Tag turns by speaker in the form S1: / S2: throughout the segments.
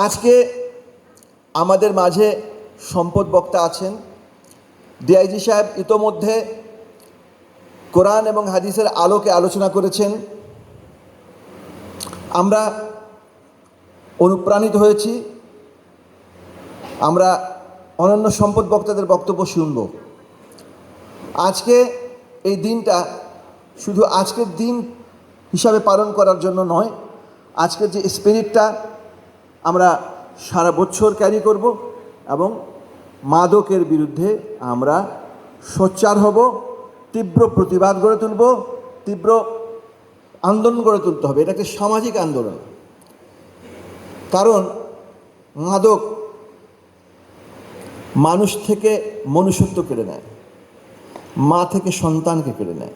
S1: আজকে আমাদের মাঝে সম্পদ বক্তা আছেন। ডিআইজি সাহেব ইতোমধ্যে কোরআন এবং হাদিসের আলোকে আলোচনা করেছেন। আমরা অনুপ্রাণিত হয়েছি। আমরা অনন্য সম্পদ বক্তাদের বক্তব্য শুনব। আজকে এই দিনটা শুধু আজকের দিন হিসাবে পালন করার জন্য নয়, আজকের যে স্পিরিটটা আমরা সারা বছর ক্যারি করব এবং মাদকের বিরুদ্ধে আমরা সোচ্চার হব, তীব্র প্রতিবাদ গড়ে তুলব, তীব্র আন্দোলন গড়ে তুলতে হবে। এটা একটা সামাজিক আন্দোলন। কারণ মাদক মানুষ থেকে মনুষ্যত্ব কেড়ে নেয়, মা থেকে সন্তানকে কেড়ে নেয়,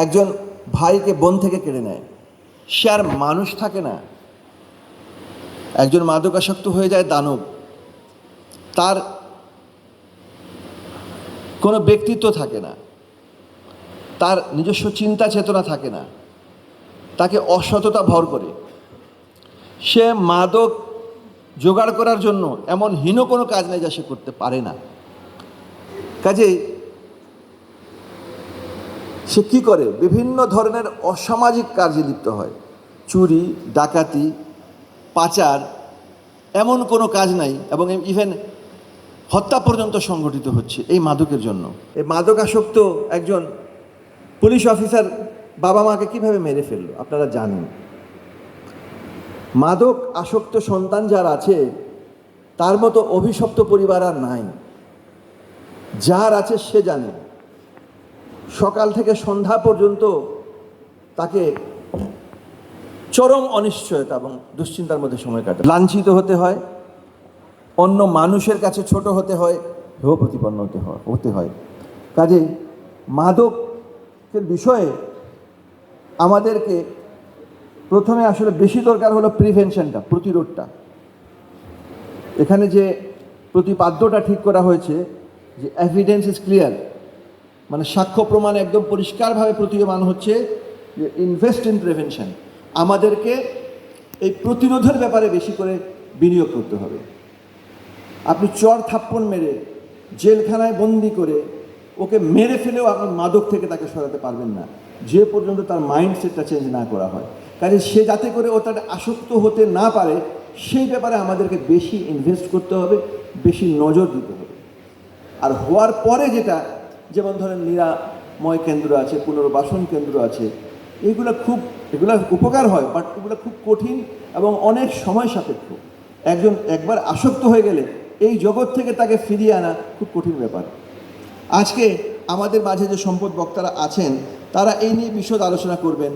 S1: একজন ভাইকে বোন থেকে কেড়ে নেয়। সে আর মানুষ থাকে না। একজন মাদকাসক্ত হয়ে যায় দানব। তার কোনো ব্যক্তিত্ব থাকে না, তার নিজস্ব চিন্তা চেতনা থাকে না, তাকে অসততা ভর করে। সে মাদক জোগাড় করার জন্য এমন হীন কোনো কাজ নেই যা সে করতে পারে না। কাজেই সে কী করে? বিভিন্ন ধরনের অসামাজিক কাজে লিপ্ত হয়। চুরি, ডাকাতি, পাচার, এমন কোনো কাজ নাই, এবং ইভেন হত্যা পর্যন্ত সংগঠিত হচ্ছে এই মাদকের জন্য। এই মাদকাসক্ত একজন পুলিশ অফিসার বাবা মাকে কিভাবে মেরে ফেললো আপনারা জানেন। মাদক আসক্ত সন্তান যার আছে তার মতো অভিশপ্ত পরিবার আর নাই। যার আছে সে জানে সকাল থেকে সন্ধ্যা পর্যন্ত তাকে চরম অনিশ্চয়তা এবং দুশ্চিন্তার মধ্যে সময় কাটে। লাঞ্ছিত হতে হয়, অন্য মানুষের কাছে ছোট হতে হয়, হেয় প্রতিপন্ন হতে হয়। কাজেই মাদকের বিষয়ে আমাদেরকে প্রথমে আসলে বেশি দরকার হলো প্রিভেনশনটা, প্রতিরোধটা। এখানে যে প্রতিপাদ্যটা ঠিক করা হয়েছে যে এভিডেন্স ইজ ক্লিয়ার, মানে সাক্ষ্য প্রমাণ একদম পরিষ্কারভাবে প্রতীয়মান হচ্ছে যে ইনভেস্ট ইন প্রিভেনশন। আমাদেরকে এই প্রতিরোধের ব্যাপারে বেশি করে বিনিয়োগ করতে হবে। আপনি চর থাপ্পড় মেরে জেলখানায় বন্দি করে ওকে মেরে ফেলেও আপনি মাদক থেকে তাকে সরাতে পারবেন না, যে পর্যন্ত তার মাইন্ডসেটটা চেঞ্জ না করা হয়। কাজে সে যাতে করে ও তার আসক্ত হতে না পারে সেই ব্যাপারে আমাদেরকে বেশি ইনভেস্ট করতে হবে, বেশি নজর দিতে হবে। আর হওয়ার পরে যেটা, যেমন ধরেন নিরাময় কেন্দ্র আছে, পুনর্বাসন কেন্দ্র আছে, এগুলো উপকার হয়, বাট এগুলো খুব কঠিন এবং অনেক সময় সাপেক্ষ। একবার আসক্ত হয়ে গেলে এই জগৎ থেকে তাকে ফিরিয়ে আনা খুব কঠিন ব্যাপার। আজকে আমাদের মাঝে যে সম্পদ বক্তারা আছেন তারা এই নিয়ে বিশদ আলোচনা করবেন।